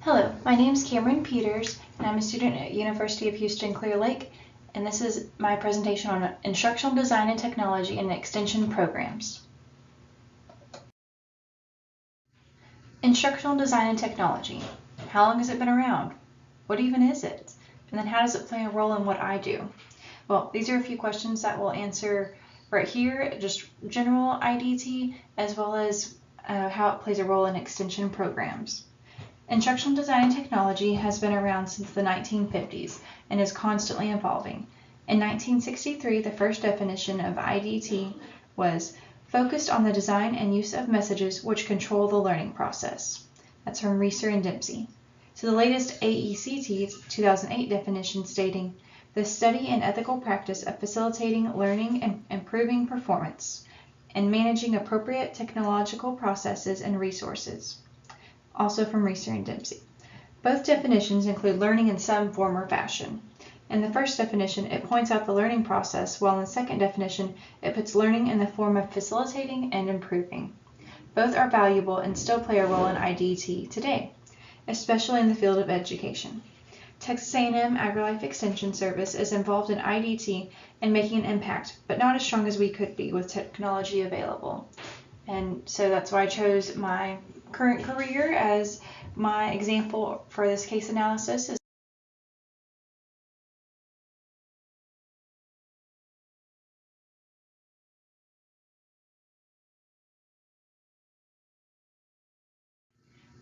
Hello, my name is Cameron Peters, and I'm a student at University of Houston Clear Lake, and this is my presentation on instructional design and technology and extension programs. Instructional design and technology. How long has it been around? What even is it? And then how does it play a role in what I do? Well, these are a few questions that we'll answer right here, just general IDT, as well as how it plays a role in extension programs. Instructional design and technology has been around since the 1950s and is constantly evolving. In 1963, the first definition of IDT was focused on the design and use of messages which control the learning process. That's from Reeser and Dempsey. To the latest AECT's 2008 definition stating, the study and ethical practice of facilitating learning and improving performance, and managing appropriate technological processes and resources. Also from Reeser and Dempsey. Both definitions include learning in some form or fashion. In the first definition, it points out the learning process, while in the second definition, it puts learning in the form of facilitating and improving. Both are valuable and still play a role in IDT today, especially in the field of education. Texas A&M AgriLife Extension Service is involved in IDT and making an impact, but not as strong as we could be with technology available. And so that's why I chose my current career as my example for this case analysis.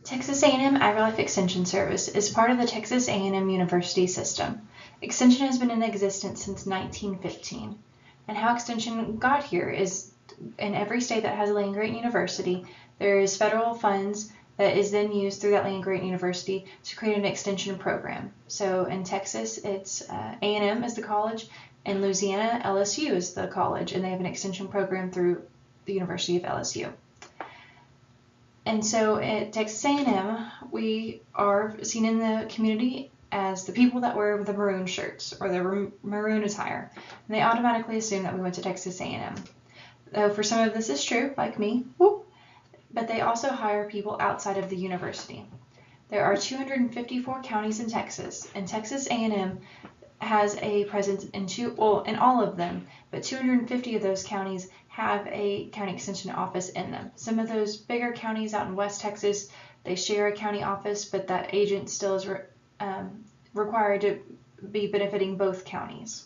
Texas A&M AgriLife Extension Service is part of the Texas A&M University system. Extension has been in existence since 1915. And how Extension got here is in every state that has a land-grant university, there is federal funds that is then used through that land-grant university to create an extension program. So in Texas, it's A&M is the college, and Louisiana, LSU is the college, and they have an extension program through the University of LSU. And so at Texas A&M, we are seen in the community as the people that wear the maroon shirts or the maroon attire. And they automatically assume that we went to Texas A&M. Though for some of this is true, like me, but they also hire people outside of the university. There are 254 counties in Texas, and Texas A&M has a presence in all of them, but 250 of those counties have a county extension office in them. Some of those bigger counties out in West Texas, they share a county office, but that agent still is required to be benefiting both counties.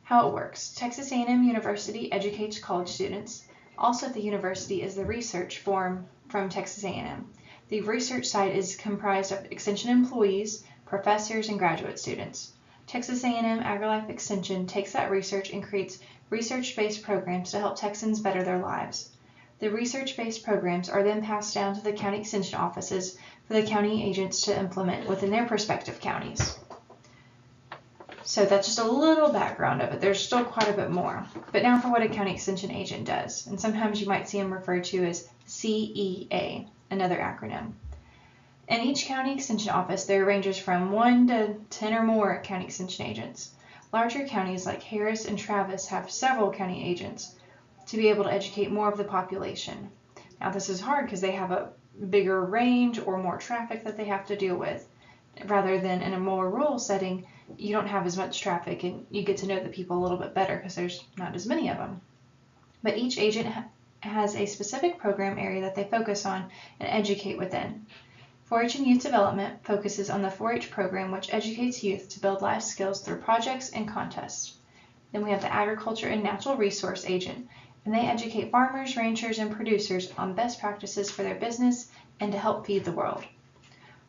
How it works. Texas A&M University educates college students. Also at the university is the research forum from Texas A&M. The research site is comprised of extension employees, professors, and graduate students. Texas A&M AgriLife Extension takes that research and creates research-based programs to help Texans better their lives. The research-based programs are then passed down to the county extension offices for the county agents to implement within their respective counties. So that's just a little background of it. There's still quite a bit more. But now for what a county extension agent does. And sometimes you might see them referred to as CEA, another acronym. In each county extension office, there ranges from 1 to 10 or more county extension agents. Larger counties like Harris and Travis have several county agents to be able to educate more of the population. Now this is hard because they have a bigger range or more traffic that they have to deal with. Rather than in a more rural setting, you don't have as much traffic and you get to know the people a little bit better because there's not as many of them. But each agent has a specific program area that they focus on and educate within. 4-H and Youth Development focuses on the 4-H program, which educates youth to build life skills through projects and contests. Then we have the Agriculture and Natural Resource Agent, and they educate farmers, ranchers, and producers on best practices for their business and to help feed the world.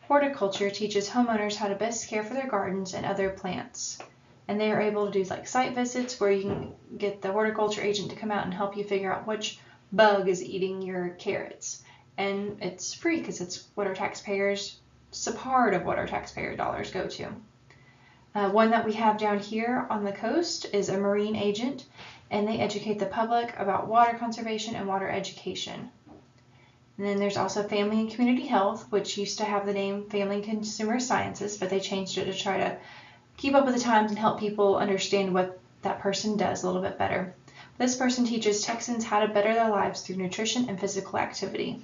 Horticulture teaches homeowners how to best care for their gardens and other plants. And they are able to do like site visits where you can get the horticulture agent to come out and help you figure out which bug is eating your carrots. And it's free because it's a part of what our taxpayer dollars go to. One that we have down here on the coast is a marine agent, and they educate the public about water conservation and water education. And then there's also Family and Community Health, which used to have the name Family and Consumer Sciences, but they changed it to try to keep up with the times and help people understand what that person does a little bit better. This person teaches Texans how to better their lives through nutrition and physical activity.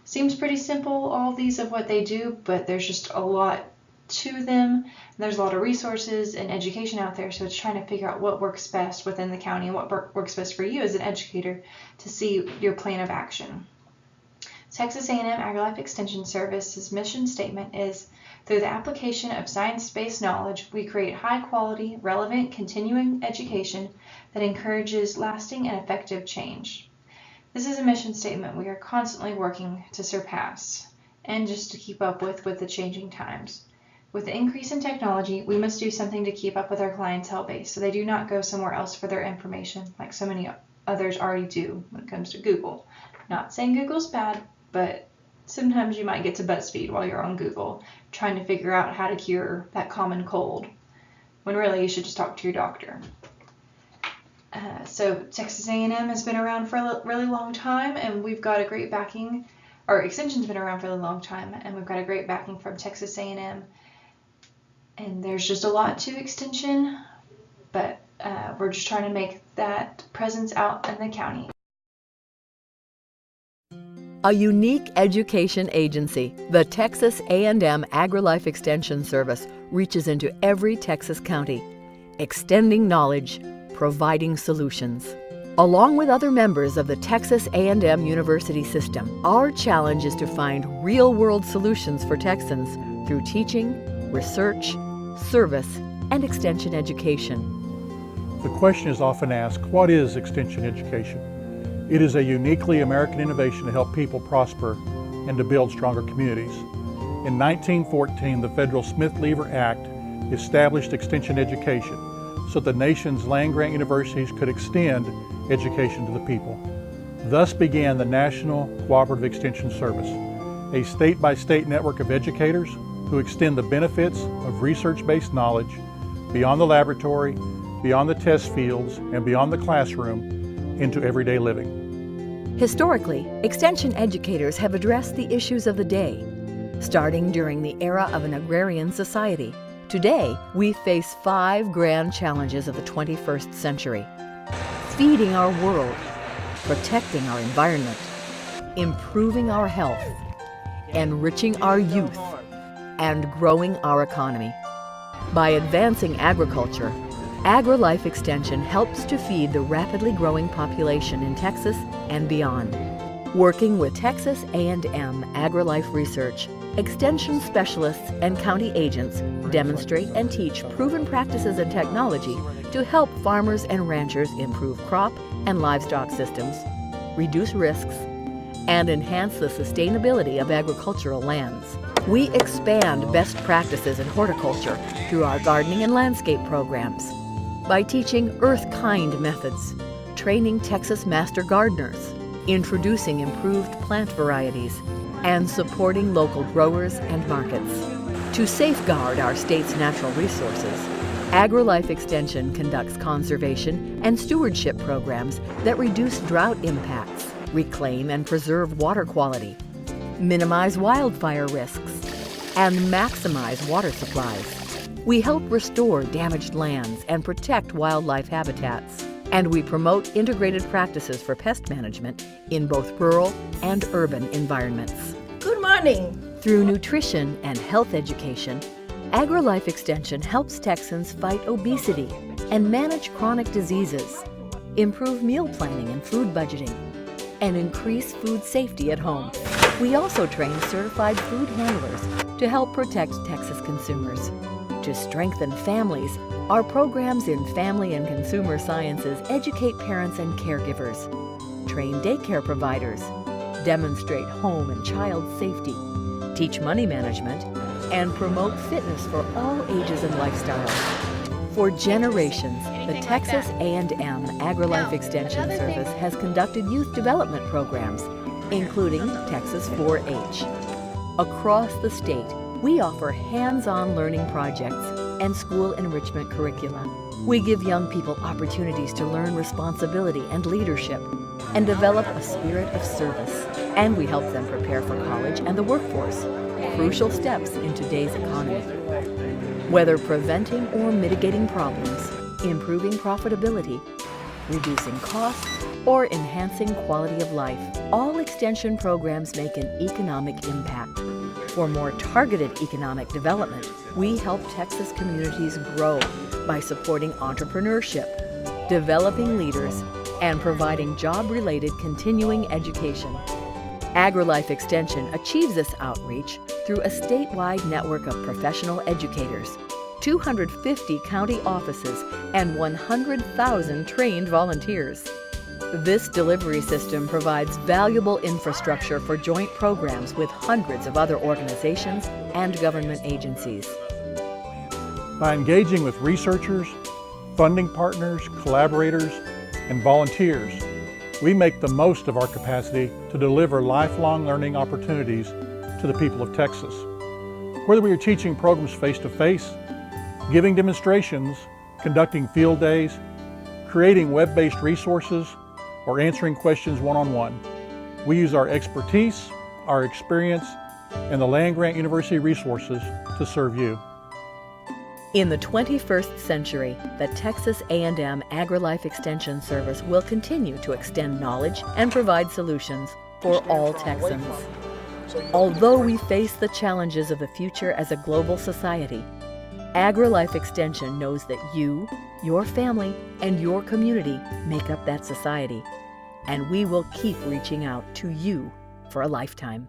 Seems pretty simple, all these of what they do, but there's just a lot to them. There's a lot of resources and education out there, so it's trying to figure out what works best within the county and what works best for you as an educator to see your plan of action. Texas A&M AgriLife Extension Service's mission statement is, through the application of science-based knowledge, we create high-quality, relevant, continuing education that encourages lasting and effective change. This is a mission statement we are constantly working to surpass and just to keep up with the changing times. With the increase in technology, we must do something to keep up with our clientele base so they do not go somewhere else for their information like so many others already do when it comes to Google. Not saying Google's bad, but sometimes you might get to BuzzFeed while you're on Google trying to figure out how to cure that common cold, when really you should just talk to your doctor. So Texas A&M has been around for a really long time, and we've got a great backing. Or Extension's been around for a long time, and we've got a great backing from Texas A&M. And there's just a lot to Extension, but we're just trying to make that presence out in the county. A unique education agency, the Texas A&M AgriLife Extension Service reaches into every Texas county, extending knowledge, providing solutions. Along with other members of the Texas A&M University system, our challenge is to find real-world solutions for Texans through teaching, research, service, and extension education. The question is often asked, what is extension education? It is a uniquely American innovation to help people prosper and to build stronger communities. In 1914, the federal Smith-Lever Act established extension education so the nation's land-grant universities could extend education to the people. Thus began the National Cooperative Extension Service, a state-by-state network of educators who extend the benefits of research-based knowledge beyond the laboratory, beyond the test fields, and beyond the classroom into everyday living. Historically, extension educators have addressed the issues of the day, starting during the era of an agrarian society. Today, we face 5 grand challenges of the 21st century: feeding our world, protecting our environment, improving our health, enriching our youth, and growing our economy. By advancing agriculture, AgriLife Extension helps to feed the rapidly growing population in Texas and beyond. Working with Texas A&M AgriLife Research, extension specialists and county agents demonstrate and teach proven practices and technology to help farmers and ranchers improve crop and livestock systems, reduce risks, and enhance the sustainability of agricultural lands. We expand best practices in horticulture through our gardening and landscape programs, by teaching earth-kind methods, training Texas master gardeners, introducing improved plant varieties, and supporting local growers and markets. To safeguard our state's natural resources, AgriLife Extension conducts conservation and stewardship programs that reduce drought impacts, reclaim and preserve water quality, minimize wildfire risks, and maximize water supplies. We help restore damaged lands and protect wildlife habitats. And we promote integrated practices for pest management in both rural and urban environments. Good morning. Through nutrition and health education, AgriLife Extension helps Texans fight obesity and manage chronic diseases, improve meal planning and food budgeting, and increase food safety at home. We also train certified food handlers to help protect Texas consumers. To strengthen families, our programs in family and consumer sciences educate parents and caregivers, train daycare providers, demonstrate home and child safety, teach money management, and promote fitness for all ages and lifestyles. For generations, the Texas A&M AgriLife Extension Service has conducted youth development programs, including Texas 4-H. Across the state, we offer hands-on learning projects and school enrichment curricula. We give young people opportunities to learn responsibility and leadership and develop a spirit of service. And we help them prepare for college and the workforce, crucial steps in today's economy. Whether preventing or mitigating problems, improving profitability, reducing costs, or enhancing quality of life, All extension programs make an economic impact. For more targeted economic development, we help Texas communities grow by supporting entrepreneurship, developing leaders, and providing job-related continuing education. AgriLife Extension achieves this outreach through a statewide network of professional educators, 250 county offices, and 100,000 trained volunteers. This delivery system provides valuable infrastructure for joint programs with hundreds of other organizations and government agencies. By engaging with researchers, funding partners, collaborators, and volunteers, we make the most of our capacity to deliver lifelong learning opportunities to the people of Texas. Whether we are teaching programs face-to-face, giving demonstrations, conducting field days, creating web-based resources, or answering questions one-on-one, we use our expertise, our experience, and the land-grant university resources to serve you. In the 21st century, the Texas A&M AgriLife Extension Service will continue to extend knowledge and provide solutions for all Texans. Although we face the challenges of the future as a global society, AgriLife Extension knows that you, your family, and your community make up that society, and we will keep reaching out to you for a lifetime.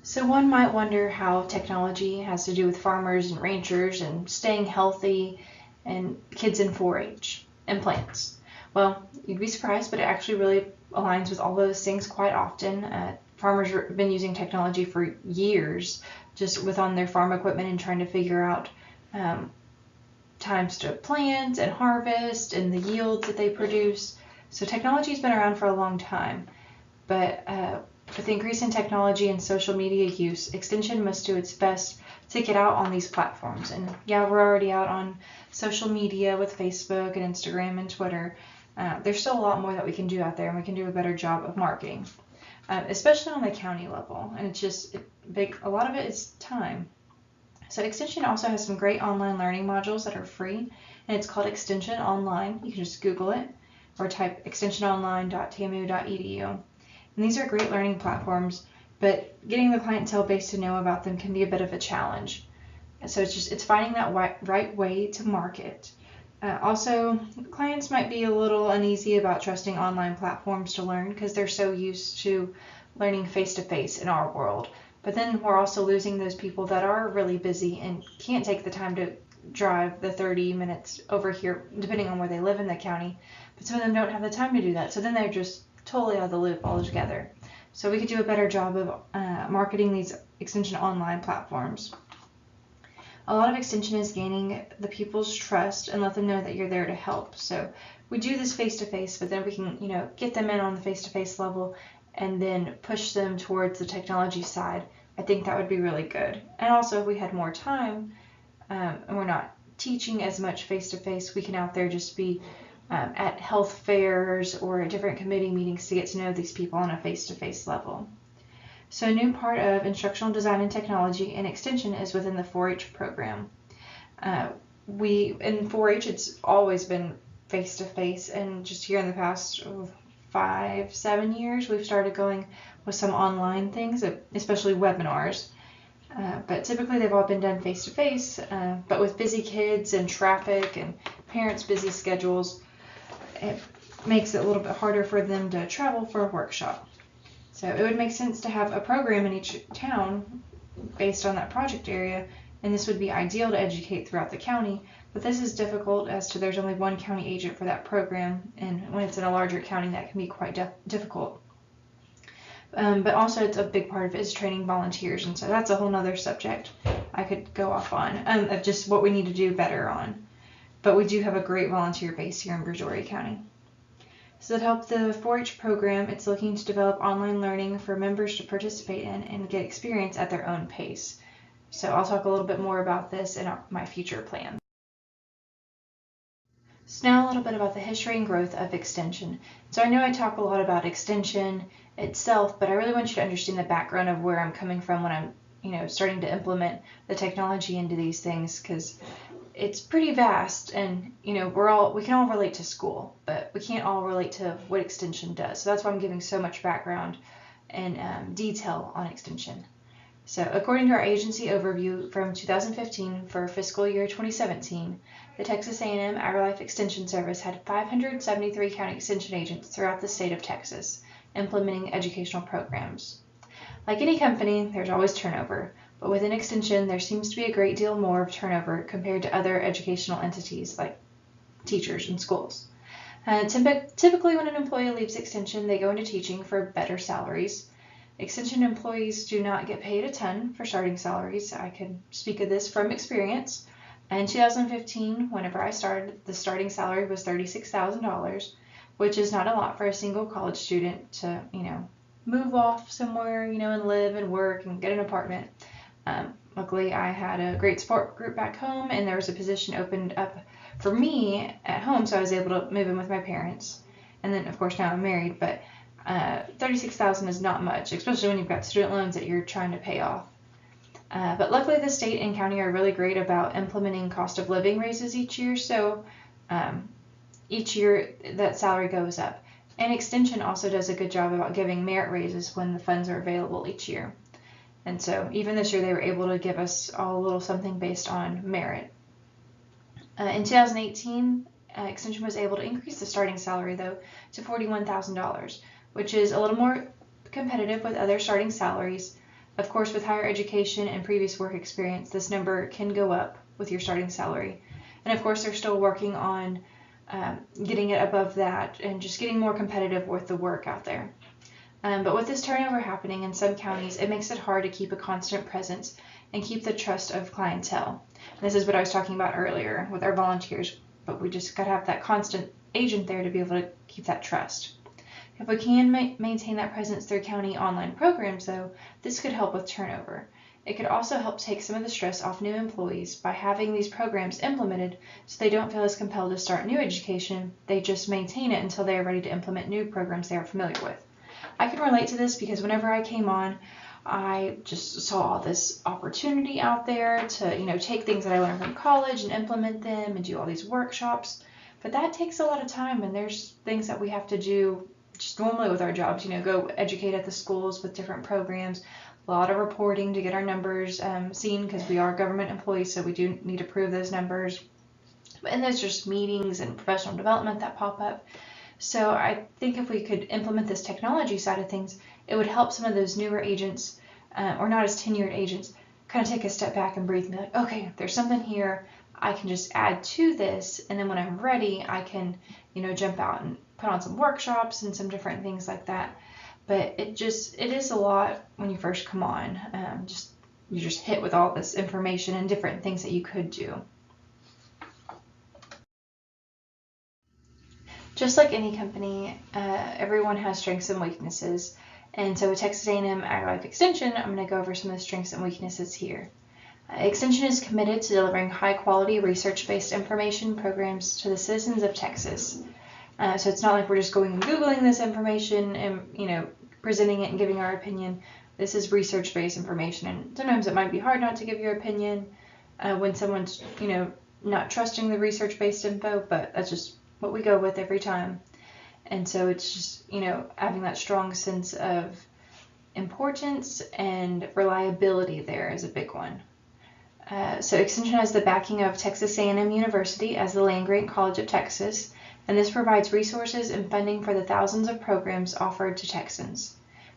So one might wonder how technology has to do with farmers and ranchers and staying healthy and kids in 4-H and plants. Well, you'd be surprised, but it actually really aligns with all those things quite often. Farmers have been using technology for years just with on their farm equipment and trying to figure out times to plant and harvest and the yields that they produce. So technology's been around for a long time, but with the increase in technology and social media use, Extension must do its best to get out on these platforms. And yeah, we're already out on social media with Facebook and Instagram and Twitter. There's still a lot more that we can do out there, and we can do a better job of marketing, especially on the county level. And it's just a lot of it is time. So Extension also has some great online learning modules that are free, and it's called Extension Online. You can just Google it or type extensiononline.tamu.edu. And these are great learning platforms, but getting the clientele base to know about them can be a bit of a challenge. So it's finding that right way to market. Also, clients might be a little uneasy about trusting online platforms to learn because they're so used to learning face-to-face in our world. But then we're also losing those people that are really busy and can't take the time to drive the 30 minutes over here, depending on where they live in the county. But some of them don't have the time to do that. So then they're just totally out of the loop altogether. So we could do a better job of marketing these Extension online platforms. A lot of Extension is gaining the people's trust and let them know that you're there to help. So we do this face-to-face, but then we can, get them in on the face-to-face level and then push them towards the technology side. I think that would be really good. And also, if we had more time and we're not teaching as much face-to-face, we can out there just be at health fairs or at different committee meetings to get to know these people on a face-to-face level. So a new part of instructional design and technology in Extension is within the 4-H program. In 4-H, it's always been face-to-face, and just here in the past 5-7 years, we've started going with some online things, especially webinars. But typically they've all been done face-to-face, but with busy kids and traffic and parents' busy schedules, it makes it a little bit harder for them to travel for a workshop. So it would make sense to have a program in each town based on that project area, and this would be ideal to educate throughout the county, but this is difficult as to there's only one county agent for that program, and when it's in a larger county that can be quite difficult. But also it's a big part of it is training volunteers, and so that's a whole nother subject I could go off on, of just what we need to do better on. But we do have a great volunteer base here in Brazoria County. So to help the 4-H program, it's looking to develop online learning for members to participate in and get experience at their own pace. So I'll talk a little bit more about this in my future plans. So now a little bit about the history and growth of Extension. So I know I talk a lot about Extension itself, but I really want you to understand the background of where I'm coming from when I'm, starting to implement the technology into these things, because it's pretty vast, and we can all relate to school, but we can't all relate to what Extension does. So that's why I'm giving so much background and detail on Extension. So according to our agency overview from 2015 for fiscal year 2017, the Texas A&M AgriLife Extension Service had 573 county extension agents throughout the state of Texas implementing educational programs. Like any company, there's always turnover, but within Extension, there seems to be a great deal more of turnover compared to other educational entities like teachers and schools. Typically, when an employee leaves Extension, they go into teaching for better salaries. Extension employees do not get paid a ton for starting salaries. I can speak of this from experience. In 2015, whenever I started, the starting salary was $36,000, which is not a lot for a single college student to, move off somewhere, and live and work and get an apartment. Luckily, I had a great support group back home, and there was a position opened up for me at home, so I was able to move in with my parents. And then, of course, now I'm married, but $36,000 is not much, especially when you've got student loans that you're trying to pay off. But luckily, the state and county are really great about implementing cost of living raises each year, so each year that salary goes up. And Extension also does a good job about giving merit raises when the funds are available each year. And so even this year, they were able to give us all a little something based on merit. In 2018, Extension was able to increase the starting salary, though, to $41,000, which is a little more competitive with other starting salaries. Of course, with higher education and previous work experience, this number can go up with your starting salary. And of course, they're still working on getting it above that and just getting more competitive with the work out there. But with this turnover happening in some counties, it makes it hard to keep a constant presence and keep the trust of clientele. And this is what I was talking about earlier with our volunteers, but we just got to have that constant agent there to be able to keep that trust. If we can maintain that presence through county online programs, though, this could help with turnover. It could also help take some of the stress off new employees by having these programs implemented so they don't feel as compelled to start new education. They just maintain it until they are ready to implement new programs they are familiar with. I can relate to this because whenever I came on, I just saw this opportunity out there to, take things that I learned from college and implement them and do all these workshops. But that takes a lot of time, and there's things that we have to do just normally with our jobs, go educate at the schools with different programs, a lot of reporting to get our numbers seen, because we are government employees, so we do need to prove those numbers. And there's just meetings and professional development that pop up. So I think if we could implement this technology side of things, it would help some of those newer agents or not as tenured agents kind of take a step back and breathe and be like, okay, there's something here. I can just add to this, and then when I'm ready, I can, jump out and put on some workshops and some different things like that. But it is a lot when you first come on. You're just hit with all this information and different things that you could do. Just like any company, everyone has strengths and weaknesses. And so with Texas A&M AgriLife Extension, I'm going to go over some of the strengths and weaknesses here. Extension is committed to delivering high-quality, research-based information programs to the citizens of Texas. So it's not like we're just going and Googling this information and, presenting it and giving our opinion. This is research-based information, and sometimes it might be hard not to give your opinion when someone's, not trusting the research-based info, but that's just what we go with every time. And so it's just, having that strong sense of importance and reliability there is a big one. So Extension has the backing of Texas A&M University as the land-grant college of Texas, and this provides resources and funding for the thousands of programs offered to Texans.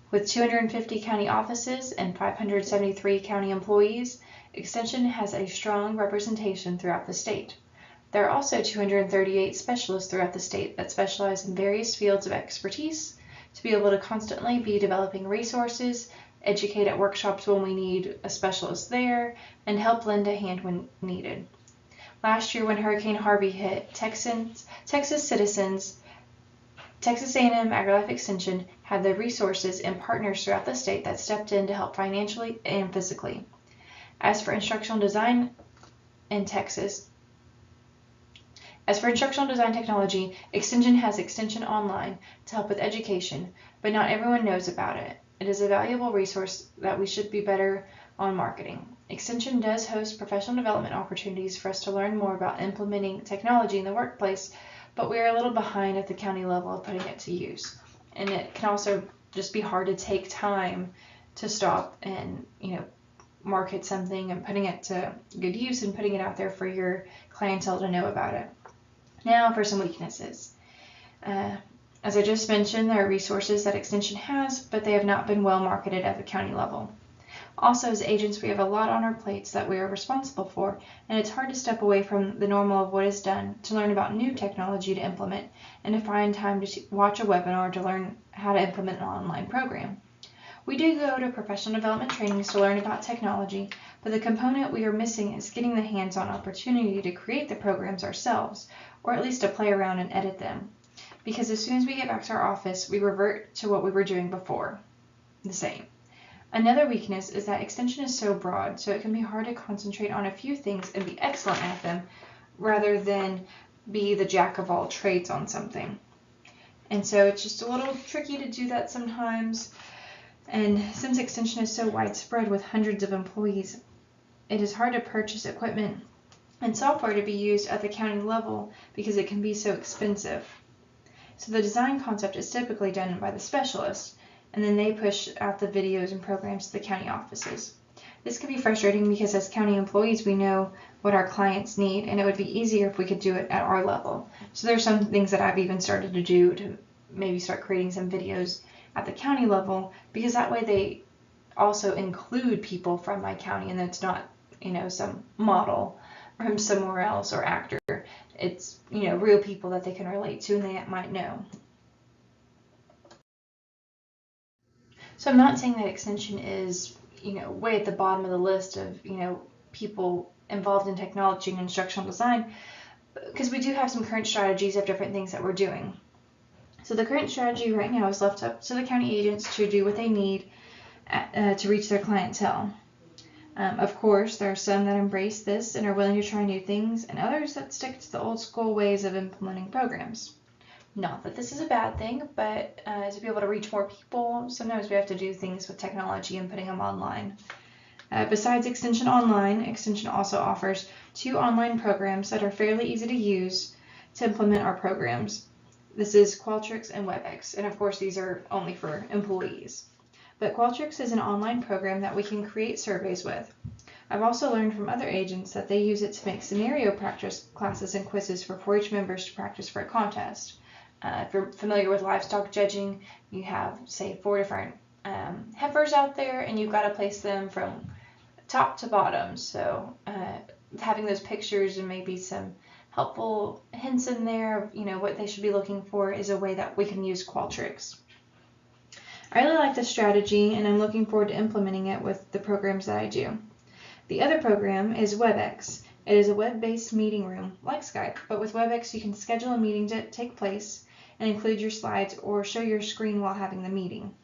With 250 county offices and 573 county employees, Extension has a strong representation throughout the state. There are also 238 specialists throughout the state that specialize in various fields of expertise to be able to constantly be developing resources, educate at workshops when we need a specialist there, and help lend a hand when needed. Last year when Hurricane Harvey hit, Texas citizens, Texas A&M AgriLife Extension had the resources and partners throughout the state that stepped in to help financially and physically. As for instructional design in Texas, As for instructional design technology, Extension has Extension Online to help with education, but not everyone knows about it. It is a valuable resource that we should be better on marketing. Extension does host professional development opportunities for us to learn more about implementing technology in the workplace, but we are a little behind at the county level of putting it to use. And it can also just be hard to take time to stop and, market something and putting it to good use and putting it out there for your clientele to know about it. Now for some weaknesses. As I just mentioned, there are resources that Extension has, but they have not been well marketed at the county level. Also, as agents, we have a lot on our plates that we are responsible for, and it's hard to step away from the normal of what is done to learn about new technology to implement and to find time to watch a webinar to learn how to implement an online program. We do go to professional development trainings to learn about technology, but the component we are missing is getting the hands-on opportunity to create the programs ourselves, or at least to play around and edit them. Because as soon as we get back to our office, we revert to what we were doing before, the same. Another weakness is that Extension is so broad, so it can be hard to concentrate on a few things and be excellent at them, rather than be the jack of all trades on something. And so it's just a little tricky to do that sometimes. And since Extension is so widespread with hundreds of employees, it is hard to purchase equipment and software to be used at the county level because it can be so expensive. So the design concept is typically done by the specialist, and then they push out the videos and programs to the county offices. This can be frustrating because as county employees, we know what our clients need, and it would be easier if we could do it at our level. So there's some things that I've even started to do to maybe start creating some videos at the county level, because that way they also include people from my county, and it's not, some model from somewhere else or actor. It's, real people that they can relate to and they might know. So I'm not saying that Extension is, way at the bottom of the list of, people involved in technology and instructional design, because we do have some current strategies of different things that we're doing. So the current strategy right now is left up to the county agents to do what they need to reach their clientele. Of course, there are some that embrace this and are willing to try new things, and others that stick to the old school ways of implementing programs. Not that this is a bad thing, but to be able to reach more people, sometimes we have to do things with technology and putting them online. Besides Extension Online, Extension also offers 2 online programs that are fairly easy to use to implement our programs. This is Qualtrics and WebEx, and of course these are only for employees. But Qualtrics is an online program that we can create surveys with. I've also learned from other agents that they use it to make scenario practice classes and quizzes for 4-H members to practice for a contest. If you're familiar with livestock judging, you have, say, 4 different heifers out there, and you've got to place them from top to bottom. So having those pictures and maybe some helpful hints in there of, what they should be looking for is a way that we can use Qualtrics. I really like this strategy, and I'm looking forward to implementing it with the programs that I do. The other program is WebEx. It is a web-based meeting room like Skype, but with WebEx you can schedule a meeting to take place and include your slides or show your screen while having the meeting.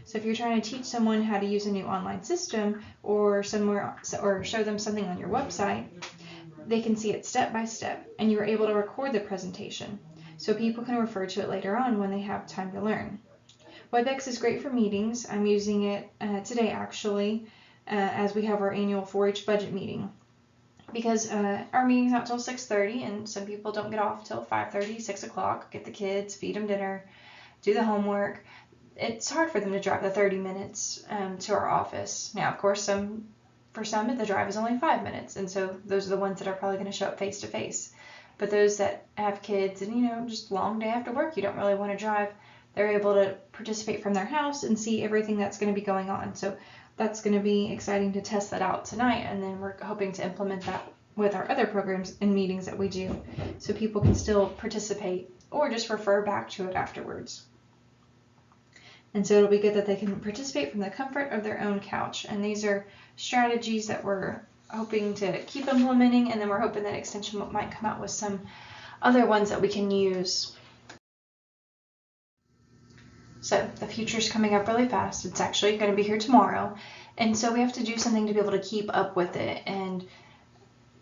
So if you're trying to teach someone how to use a new online system or show them something on your website, they can see it step by step, and you are able to record the presentation so people can refer to it later on when they have time to learn. WebEx is great for meetings. I'm using it today actually as we have our annual 4-H budget meeting, because our meeting's not till 6:30 and some people don't get off till 5:30, 6 o'clock, get the kids, feed them dinner, do the homework. It's hard for them to drive the 30 minutes to our office. Now, of course, for some the drive is only 5 minutes, and so those are the ones that are probably going to show up face to face. But those that have kids and, just long day after work, you don't really want to drive, they're able to participate from their house and see everything that's going to be going on. So that's going to be exciting to test that out tonight, and then we're hoping to implement that with our other programs and meetings that we do so people can still participate or just refer back to it afterwards. And so it'll be good that they can participate from the comfort of their own couch. And these are strategies that we're hoping to keep implementing, and then we're hoping that Extension might come out with some other ones that we can use. So the future's coming up really fast. It's actually going to be here tomorrow. And so we have to do something to be able to keep up with it and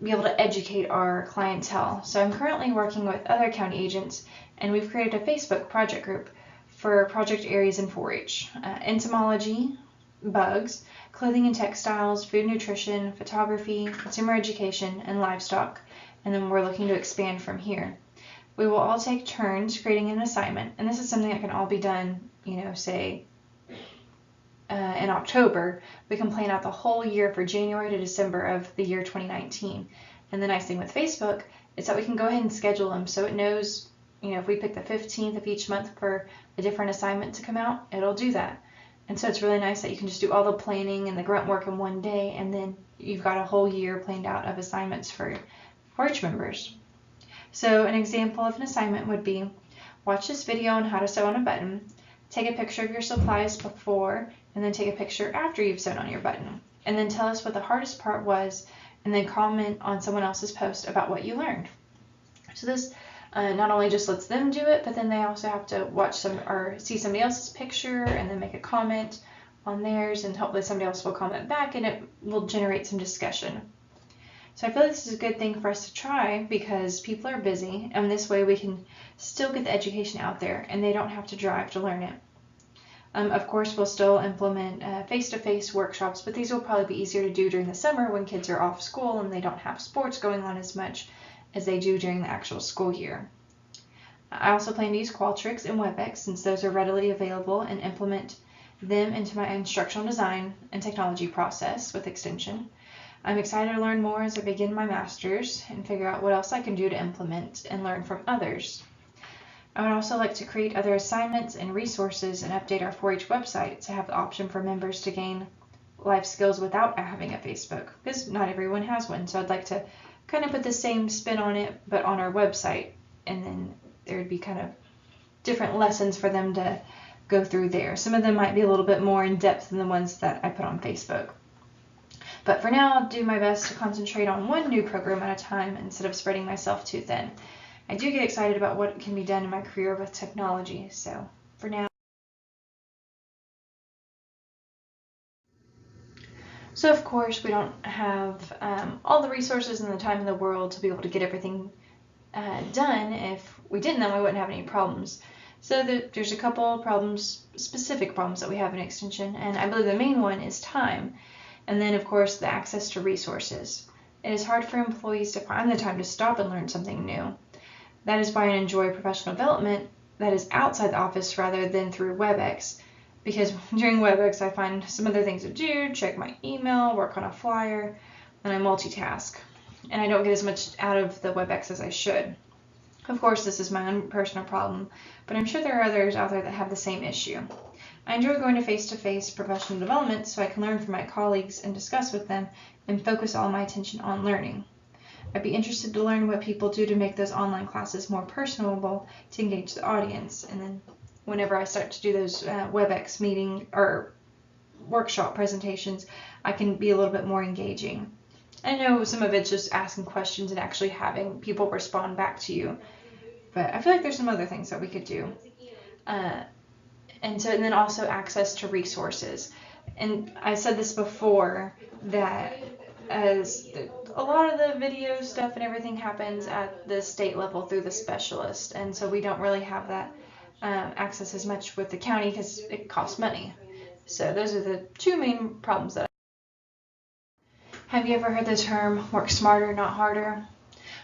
be able to educate our clientele. So I'm currently working with other county agents, and we've created a Facebook project group for project areas in 4-H, entomology, bugs, clothing and textiles, food nutrition, photography, consumer education, and livestock, and then we're looking to expand from here. We will all take turns creating an assignment, and this is something that can all be done, say in October. We can plan out the whole year for January to December of the year 2019. And the nice thing with Facebook is that we can go ahead and schedule them so it knows, if we pick the 15th of each month for a different assignment to come out, it'll do that. And so it's really nice that you can just do all the planning and the grunt work in one day, and then you've got a whole year planned out of assignments for 4-H members. So an example of an assignment would be, watch this video on how to sew on a button, take a picture of your supplies before, and then take a picture after you've sewn on your button, and then tell us what the hardest part was, and then comment on someone else's post about what you learned. So this not only just lets them do it, but then they also have to watch or see somebody else's picture and then make a comment on theirs, and hopefully somebody else will comment back, and it will generate some discussion. So I feel like this is a good thing for us to try because people are busy, and this way we can still get the education out there and they don't have to drive to learn it. Of course, we'll still implement face-to-face workshops, but these will probably be easier to do during the summer when kids are off school and they don't have sports going on as much as they do during the actual school year. I also plan to use Qualtrics and WebEx since those are readily available, and implement them into my instructional design and technology process with Extension. I'm excited to learn more as I begin my master's and figure out what else I can do to implement and learn from others. I would also like to create other assignments and resources and update our 4-H website to have the option for members to gain life skills without having a Facebook, because not everyone has one. So I'd like to kind of put the same spin on it, but on our website, and then there would be kind of different lessons for them to go through there. Some of them might be a little bit more in depth than the ones that I put on Facebook. But for now, I'll do my best to concentrate on one new program at a time instead of spreading myself too thin. I do get excited about what can be done in my career with technology, so for now. So of course, we don't have all the resources and the time in the world to be able to get everything done. If we didn't, then we wouldn't have any problems. So there's a couple problems, specific problems that we have in Extension, and I believe the main one is time. And then of course, the access to resources. It is hard for employees to find the time to stop and learn something new. That is why I enjoy professional development that is outside the office rather than through WebEx, because during WebEx I find some other things to do, check my email, work on a flyer, and I multitask. And I don't get as much out of the WebEx as I should. Of course, this is my own personal problem, but I'm sure there are others out there that have the same issue. I enjoy going to face-to-face professional development so I can learn from my colleagues and discuss with them and focus all my attention on learning. I'd be interested to learn what people do to make those online classes more personable to engage the audience. And then whenever I start to do those WebEx meeting or workshop presentations, I can be a little bit more engaging. I know some of it's just asking questions and actually having people respond back to you, but I feel like there's some other things that we could do. And then also access to resources. And I said this before, that as a lot of the video stuff and everything happens at the state level through the specialist, and so we don't really have that access as much with the county because it costs money. So those are the two main problems that Have you ever heard the term work smarter, not harder?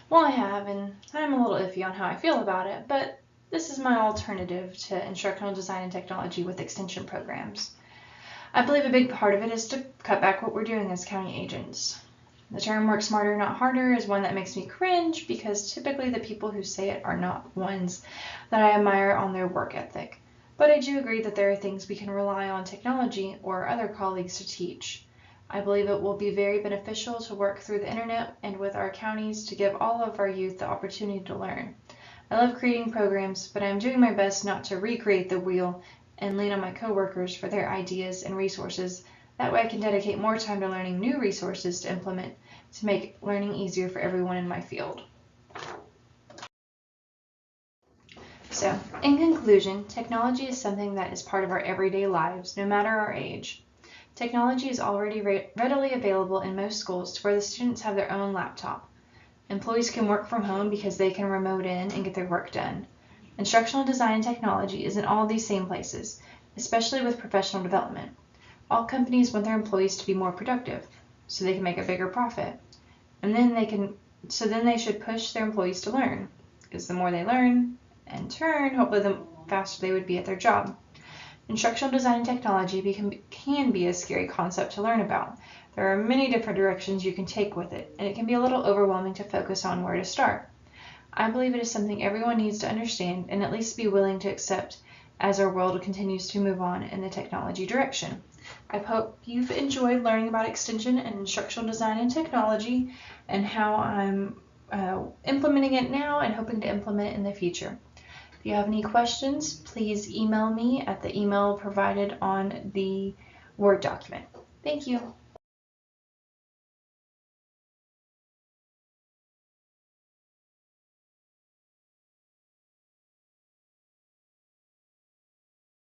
Well, I have, and I'm a little iffy on how I feel about it, but this is my alternative to instructional design and technology with extension programs. I believe a big part of it is to cut back what we're doing as county agents. The term work smarter, not harder is one that makes me cringe because typically the people who say it are not ones that I admire on their work ethic. But I do agree that there are things we can rely on technology or other colleagues to teach. I believe it will be very beneficial to work through the internet and with our counties to give all of our youth the opportunity to learn. I love creating programs, but I'm doing my best not to recreate the wheel and lean on my coworkers for their ideas and resources. That way I can dedicate more time to learning new resources to implement to make learning easier for everyone in my field. So, in conclusion, technology is something that is part of our everyday lives, no matter our age. Technology is already readily available in most schools to where the students have their own laptop. Employees can work from home because they can remote in and get their work done. Instructional design and technology is in all these same places, especially with professional development. All companies want their employees to be more productive, so they can make a bigger profit. And then they should push their employees to learn, because the more they learn, in turn, hopefully the faster they would be at their job. Instructional design and technology can be a scary concept to learn about. There are many different directions you can take with it, and it can be a little overwhelming to focus on where to start. I believe it is something everyone needs to understand and at least be willing to accept as our world continues to move on in the technology direction. I hope you've enjoyed learning about extension and instructional design and technology and how I'm implementing it now and hoping to implement it in the future. If you have any questions, please email me at the email provided on the Word document. Thank you.